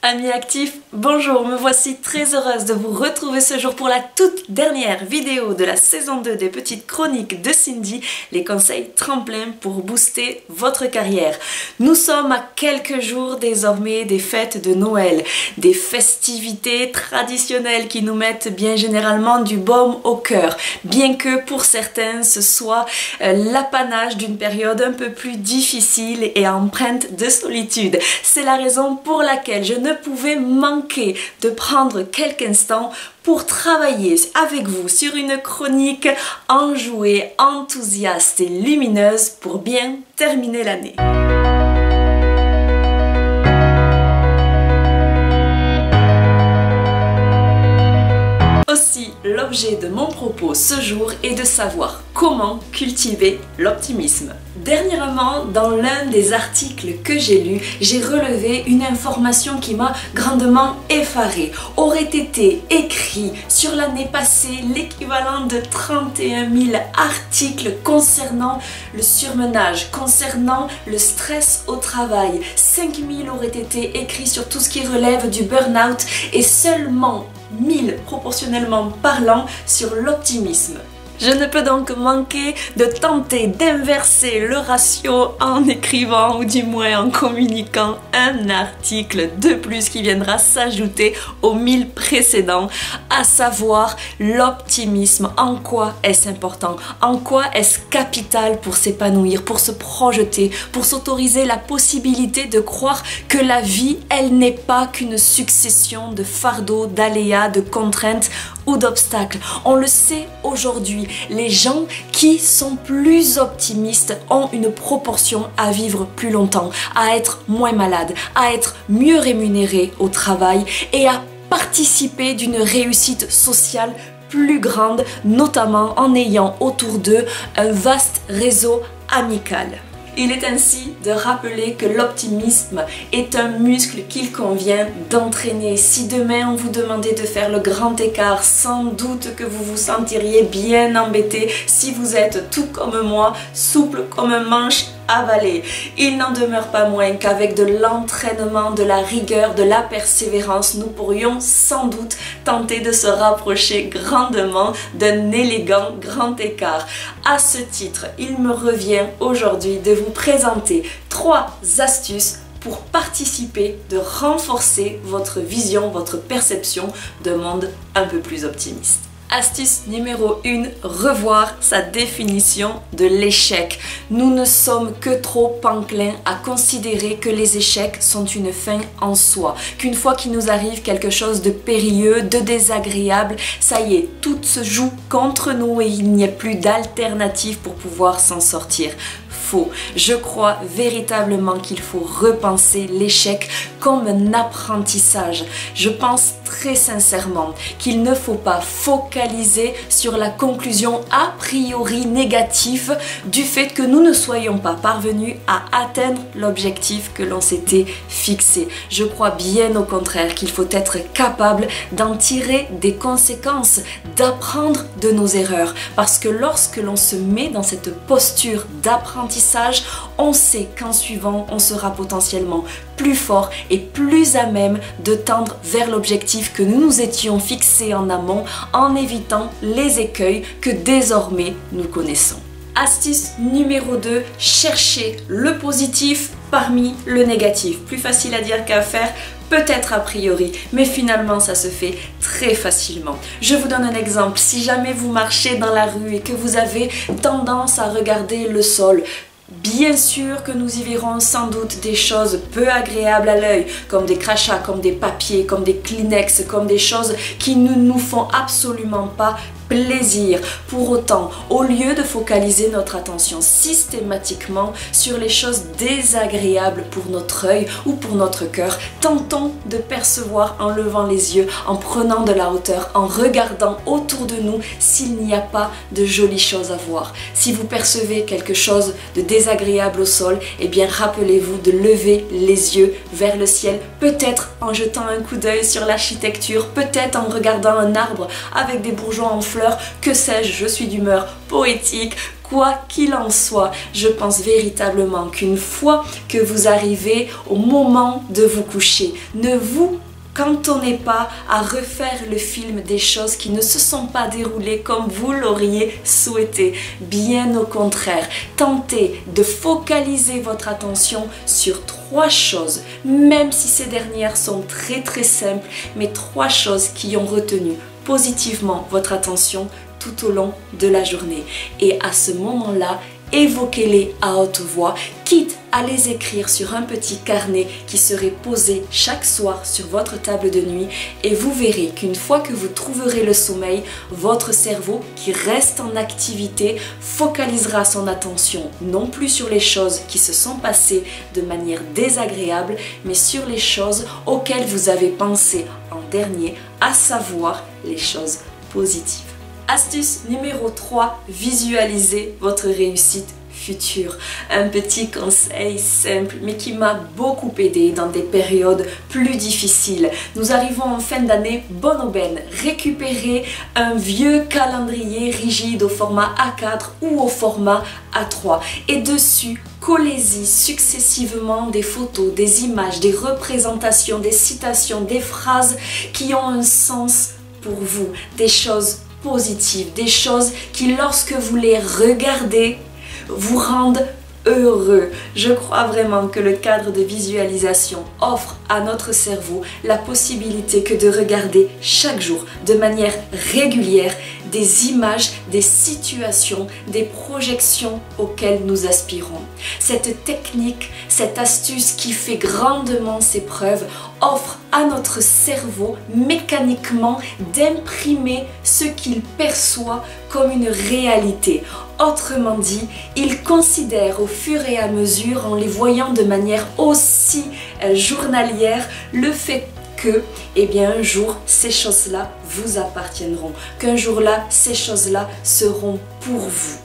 Amis actifs, bonjour, me voici très heureuse de vous retrouver ce jour pour la toute dernière vidéo de la saison 2 des petites chroniques de Cindy, les conseils tremplins pour booster votre carrière. Nous sommes à quelques jours désormais des fêtes de Noël, des festivités traditionnelles qui nous mettent bien généralement du baume au cœur, bien que pour certains ce soit l'apanage d'une période un peu plus difficile et empreinte de solitude. C'est la raison pour laquelle je ne pouvais manquer de prendre quelques instants pour travailler avec vous sur une chronique enjouée, enthousiaste et lumineuse pour bien terminer l'année. Aussi, l'objet de mon propos ce jour est de savoir comment cultiver l'optimisme. Dernièrement, dans l'un des articles que j'ai lus, j'ai relevé une information qui m'a grandement effarée. Aurait été écrit sur l'année passée l'équivalent de 31 000 articles concernant le surmenage, concernant le stress au travail. 5 000 auraient été écrits sur tout ce qui relève du burn-out et seulement 1000 proportionnellement parlant sur l'optimisme. Je ne peux donc manquer de tenter d'inverser le ratio en écrivant ou du moins en communiquant un article de plus qui viendra s'ajouter aux 1000 précédents, à savoir l'optimisme. En quoi est-ce important? En quoi est-ce capital pour s'épanouir, pour se projeter, pour s'autoriser la possibilité de croire que la vie, elle n'est pas qu'une succession de fardeaux, d'aléas, de contraintes ou d'obstacles. On le sait aujourd'hui, les gens qui sont plus optimistes ont une proportion à vivre plus longtemps, à être moins malades, à être mieux rémunérés au travail et à participer d'une réussite sociale plus grande, notamment en ayant autour d'eux un vaste réseau amical. Il est ainsi de rappeler que l'optimisme est un muscle qu'il convient d'entraîner. Si demain on vous demandait de faire le grand écart, sans doute que vous vous sentiriez bien embêté si vous êtes tout comme moi, souple comme un manche à balai. Il n'en demeure pas moins qu'avec de l'entraînement, de la rigueur, de la persévérance, nous pourrions sans doute tenter de se rapprocher grandement d'un élégant grand écart. À ce titre, il me revient aujourd'hui de vous présenter 3 astuces pour participer, de renforcer votre vision, votre perception d'un monde un peu plus optimiste. Astuce numéro 1, revoir sa définition de l'échec. Nous ne sommes que trop enclins à considérer que les échecs sont une fin en soi, qu'une fois qu'il nous arrive quelque chose de périlleux, de désagréable, ça y est, tout se joue contre nous et il n'y a plus d'alternative pour pouvoir s'en sortir. Faux. Je crois véritablement qu'il faut repenser l'échec comme un apprentissage. Je pense très sincèrement qu'il ne faut pas focaliser sur la conclusion a priori négative du fait que nous ne soyons pas parvenus à atteindre l'objectif que l'on s'était fixé. Je crois bien au contraire qu'il faut être capable d'en tirer des conséquences, d'apprendre de nos erreurs. Parce que lorsque l'on se met dans cette posture d'apprentissage, on sait qu'en suivant, on sera potentiellement plus fort et plus à même de tendre vers l'objectif que nous nous étions fixés en amont en évitant les écueils que désormais nous connaissons. Astuce numéro 2, cherchez le positif parmi le négatif. Plus facile à dire qu'à faire, peut-être a priori, mais finalement ça se fait très facilement. Je vous donne un exemple. Si jamais vous marchez dans la rue et que vous avez tendance à regarder le sol, bien sûr que nous y verrons sans doute des choses peu agréables à l'œil, comme des crachats, comme des papiers, comme des Kleenex, comme des choses qui ne nous font absolument pas plaisir. Pour autant, au lieu de focaliser notre attention systématiquement sur les choses désagréables pour notre œil ou pour notre cœur, tentons de percevoir en levant les yeux, en prenant de la hauteur, en regardant autour de nous s'il n'y a pas de jolies choses à voir. Si vous percevez quelque chose de désagréable au sol, eh bien rappelez-vous de lever les yeux vers le ciel, peut-être en jetant un coup d'œil sur l'architecture, peut-être en regardant un arbre avec des bourgeons en fleurs, que sais-je, je suis d'humeur poétique. Quoi qu'il en soit, je pense véritablement qu'une fois que vous arrivez au moment de vous coucher, ne vous cantonnez pas à refaire le film des choses qui ne se sont pas déroulées comme vous l'auriez souhaité. Bien au contraire, tentez de focaliser votre attention sur 3 choses, même si ces dernières sont très simples, mais 3 choses qui ont retenu positivement votre attention tout au long de la journée. Et à ce moment-là, évoquez-les à haute voix, quitte à les écrire sur un petit carnet qui serait posé chaque soir sur votre table de nuit, et vous verrez qu'une fois que vous trouverez le sommeil, votre cerveau qui reste en activité focalisera son attention non plus sur les choses qui se sont passées de manière désagréable, mais sur les choses auxquelles vous avez pensé en dernier, à savoir les choses positives. Astuce numéro 3, visualisez votre réussite future. Un petit conseil simple mais qui m'a beaucoup aidé dans des périodes plus difficiles. Nous arrivons en fin d'année, bonne aubaine. Récupérez un vieux calendrier rigide au format A4 ou au format A3 et dessus, collez-y successivement des photos, des images, des représentations, des citations, des phrases qui ont un sens pour vous, des choses positives, des choses qui lorsque vous les regardez vous rendent heureux. Je crois vraiment que le cadre de visualisation offre à notre cerveau la possibilité que de regarder chaque jour de manière régulière des images, des situations, des projections auxquelles nous aspirons. Cette technique, cette astuce qui fait grandement ses preuves offre à notre cerveau mécaniquement d'imprimer ce qu'il perçoit comme une réalité. Autrement dit, il considère au fur et à mesure, en les voyant de manière aussi journalière, le fait que, eh bien, un jour, ces choses-là vous appartiendront, qu'un jour-là, ces choses-là seront pour vous.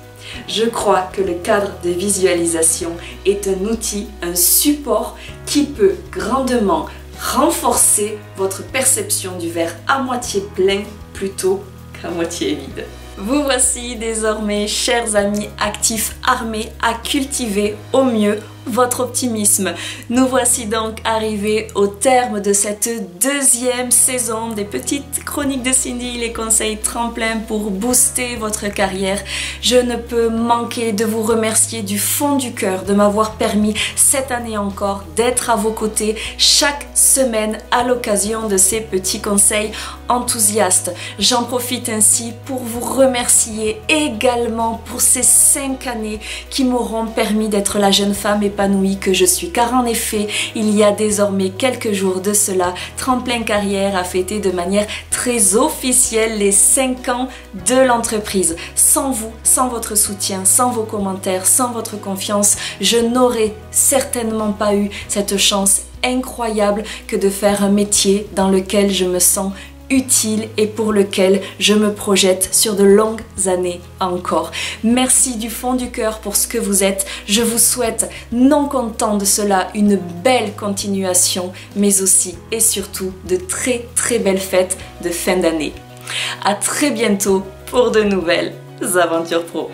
Je crois que le cadre de visualisation est un outil, un support qui peut grandement renforcer votre perception du verre à moitié plein plutôt qu'à moitié vide. Vous voici désormais, chers amis actifs, armés à cultiver au mieux votre optimisme. Nous voici donc arrivés au terme de cette 2e saison des petites chroniques de Cindy, les conseils tremplins pour booster votre carrière. Je ne peux manquer de vous remercier du fond du cœur de m'avoir permis cette année encore d'être à vos côtés chaque semaine à l'occasion de ces petits conseils enthousiastes. J'en profite ainsi pour vous remercier également pour ces 5 années qui m'auront permis d'être la jeune femme épanouie que je suis, car en effet, il y a désormais quelques jours de cela, Tremplin Carrière a fêté de manière très officielle les 5 ans de l'entreprise. Sans vous, sans votre soutien, sans vos commentaires, sans votre confiance, je n'aurais certainement pas eu cette chance incroyable que de faire un métier dans lequel je me sens utile et pour lequel je me projette sur de longues années encore. Merci du fond du cœur pour ce que vous êtes. Je vous souhaite, non content de cela, une belle continuation, mais aussi et surtout de très belles fêtes de fin d'année. À très bientôt pour de nouvelles aventures pro.